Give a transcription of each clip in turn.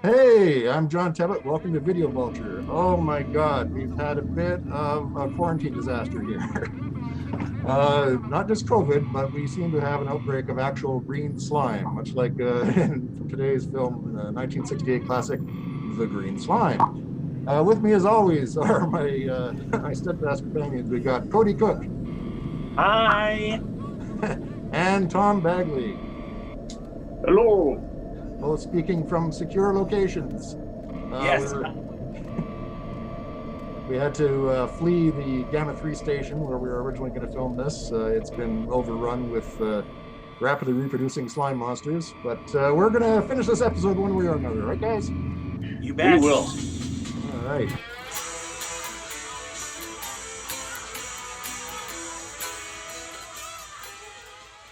Hey, I'm John Tebbutt. Welcome to Video Vulture. Oh my God, we've had a bit of a quarantine disaster here. Not just COVID, but we seem to have an outbreak of actual green slime, much like from today's film, 1968 classic, The Green Slime. With me, as always, are my steadfast companions. We got Cody Cook Hi. and Tom Bagley, Hello. both speaking from secure locations. Yes. We had to flee the Gamma 3 station where we were originally going to film this. It's been overrun with rapidly reproducing slime monsters, but we're going to finish this episode one way or another, right, guys? You bet. We will. All right.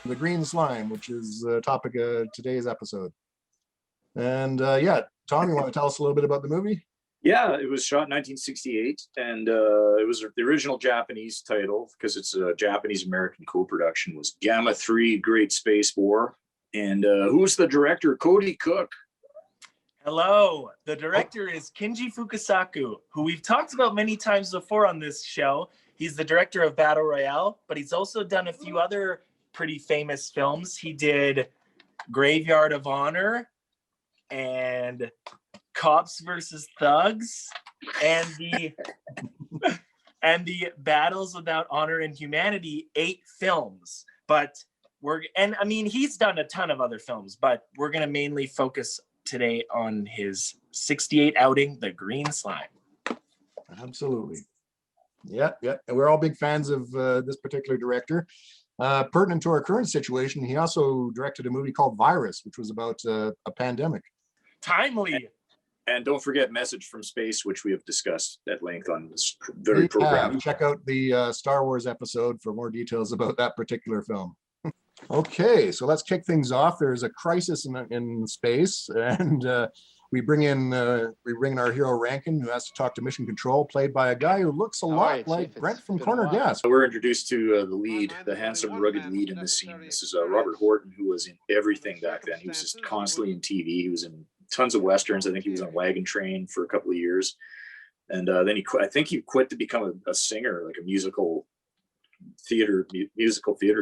The green slime, which is the topic of today's episode. And yeah, Tom, you want to tell us a little bit about the movie? Yeah, it was shot in 1968, and it was the original Japanese title, because it's a Japanese-American co-production, was Gamma 3 Great Space War. And who's the director? Cody Cook. Hello. The director is Kinji Fukasaku, who we've talked about many times before on this show. He's the director of Battle Royale, but he's also done a few other pretty famous films. He did Graveyard of Honor and Cops versus Thugs and the Battles Without Honor and Humanity, 8 films. But he's done a ton of other films, but we're going to mainly focus today on his 68 outing, The Green Slime. Absolutely. Yeah. And we're all big fans of this particular director. Pertinent to our current situation, he also directed a movie called Virus, which was about a pandemic. Timely. And don't forget Message from Space, which we have discussed at length on this very program. Check out the Star Wars episode for more details about that particular film. Okay, so let's kick things off. There's a crisis in space, and we bring in our hero Rankin, who has to talk to Mission Control, played by a guy who looks a lot like Brent from Corner Gas. We're introduced to the lead, the handsome, rugged lead in this scene. This is Robert Horton, who was in everything back then. He was just constantly in TV. He was in tons of westerns. I think he was on Wagon Train for a couple of years, and then I think he quit to become a singer, like a musical theater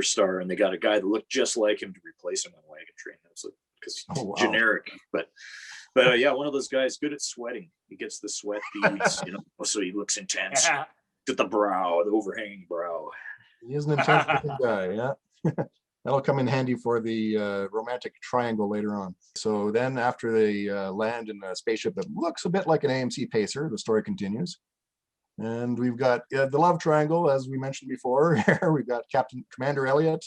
star, and they got a guy that looked just like him to replace him on Wagon Train. That's because he's generic, but yeah, one of those guys good at sweating. He gets the sweat beads, so he looks intense. Get the overhanging brow. He is an intense looking guy, yeah. That'll come in handy for the romantic triangle later on. So then after they land in a spaceship that looks a bit like an AMC Pacer, the story continues. And we've got the love triangle, as we mentioned before. We've got Commander Elliott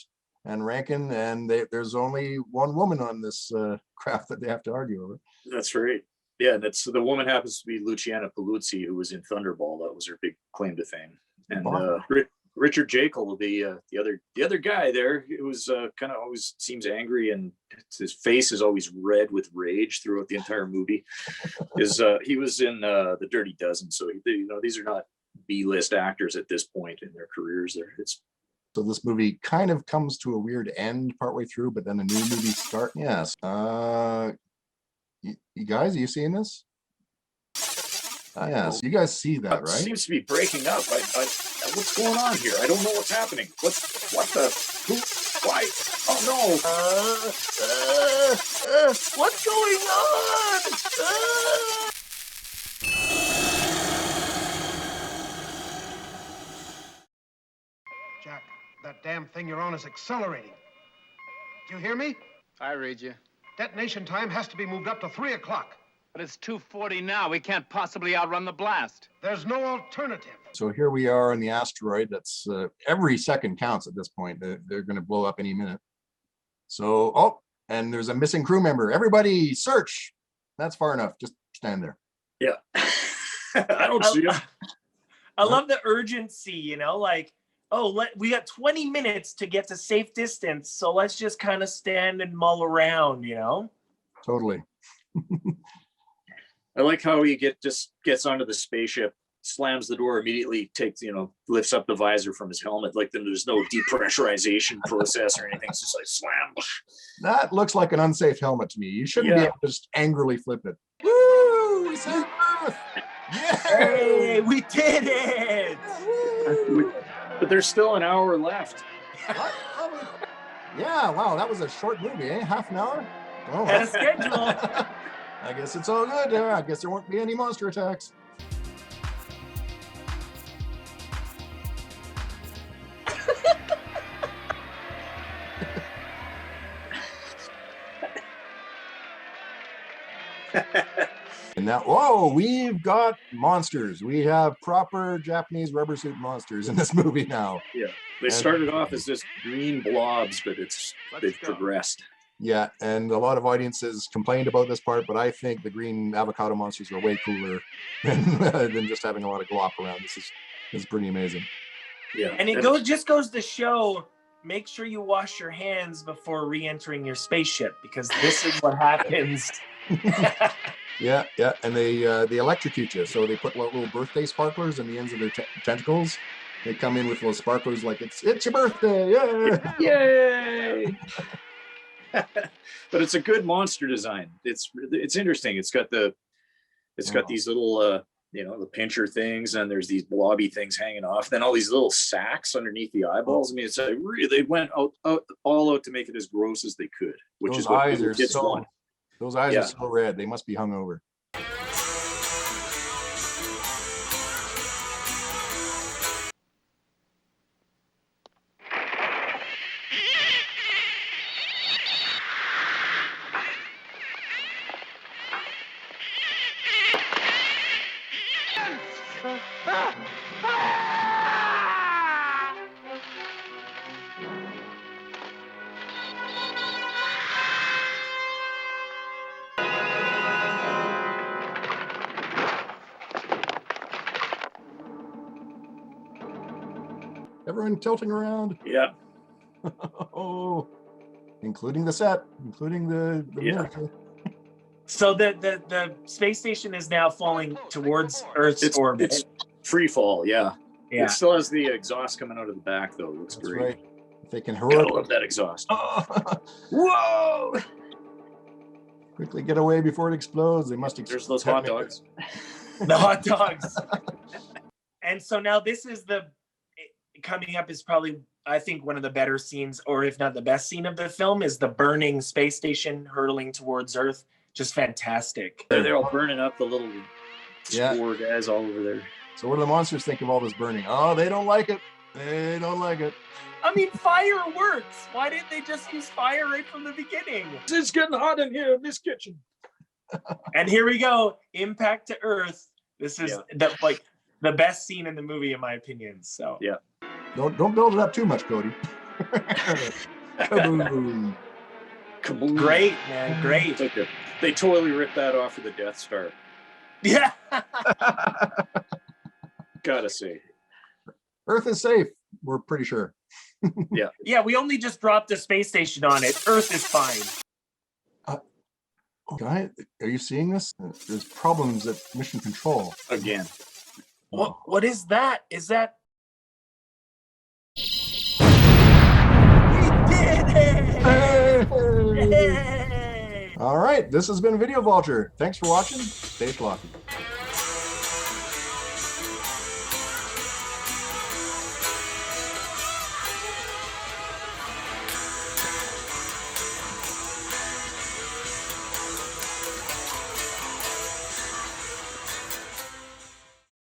and Rankin, and there's only one woman on this craft that they have to argue over. That's right. Yeah, the woman happens to be Luciana Paluzzi, who was in Thunderball. That was her big claim to fame. And Richard Jekyll, the other guy there, who's kind of always seems angry, and his face is always red with rage throughout the entire movie. He was in The Dirty Dozen, so these are not B-list actors at this point in their careers. So this movie kind of comes to a weird end partway through, but then a new movie starts. Yes. You guys, are you seeing this? Yes, you guys see that, right? Seems to be breaking up. What's going on here? I don't know what's happening. Who? Why? Oh no! What's going on? Jack, that damn thing you're on is accelerating. Do you hear me? I read you. Detonation time has to be moved up to 3 o'clock. But it's 2:40 now. We can't possibly outrun the blast. There's no alternative. So here we are on the asteroid. That's every second counts at this point. They're going to blow up any minute. So, and there's a missing crew member. Everybody search. That's far enough. Just stand there. Yeah. I don't see him. I love the urgency, we got 20 minutes to get to safe distance, so let's just kind of stand and mull around, Totally. I like how he gets onto the spaceship, slams the door, immediately takes, lifts up the visor from his helmet. Like there's no depressurization process or anything. It's just like slam. That looks like an unsafe helmet to me. You shouldn't be able to just angrily flip it. Woo! We saved Earth! Yay! We did it! But there's still an hour left. Yeah, wow, that was a short movie, eh? Half an hour? Oh. Had a schedule. I guess it's all good. I guess there won't be any monster attacks. And now, whoa, we've got monsters. We have proper Japanese rubber suit monsters in this movie now. Yeah, they started off as just green blobs, but they've progressed. Yeah, and a lot of audiences complained about this part, but I think the green avocado monsters are way cooler than just having a lot of glop around. This is pretty amazing. Yeah, and it just goes to show, make sure you wash your hands before re-entering your spaceship, because this is what happens. Yeah, and they electrocute you. So they put little birthday sparklers in the ends of their tentacles. They come in with little sparklers like it's your birthday, yeah, yay! But it's a good monster design. It's interesting. It's got these little the pincher things, and there's these blobby things hanging off. Then all these little sacs underneath the eyeballs. I mean, it's they went all out to make it as gross as they could. Which those is what eyes are kids want. Those eyes are so red. They must be hungover. Everyone tilting around. Yeah. Oh, including the set, including the miniature. So the space station is now falling towards Earth's orbit. It's free fall, yeah. Yeah. It still has the exhaust coming out of the back, though. It looks That's great. right. If they can I heroic. love that exhaust. Whoa! Quickly get away before it explodes. They must explode. There's those hot dogs. The hot dogs. And so now this is coming up is probably, I think, one of the better scenes, or if not the best scene of the film, is the burning space station hurtling towards Earth. Just fantastic. They're all burning up the little spore guys all over there. So what do the monsters think of all this burning? Oh, they don't like it. They don't like it. I mean, fire works. Why didn't they just use fire right from the beginning? It's getting hot in here in this kitchen. And here we go. Impact to Earth. This is the best scene in the movie, in my opinion. So yeah. Don't build it up too much, Cody. Kaboom. Kaboom. Great, man. Great. They totally ripped that off of the Death Star. Yeah. Gotta say. Earth is safe. We're pretty sure. Yeah. Yeah, we only just dropped a space station on it. Earth is fine. Guy, are you seeing this? There's problems at Mission Control. Again. What is that? Is that... We did it! Hey! Yay! All right, this has been Video Vulture. Thanks for watching. Stay schlocky.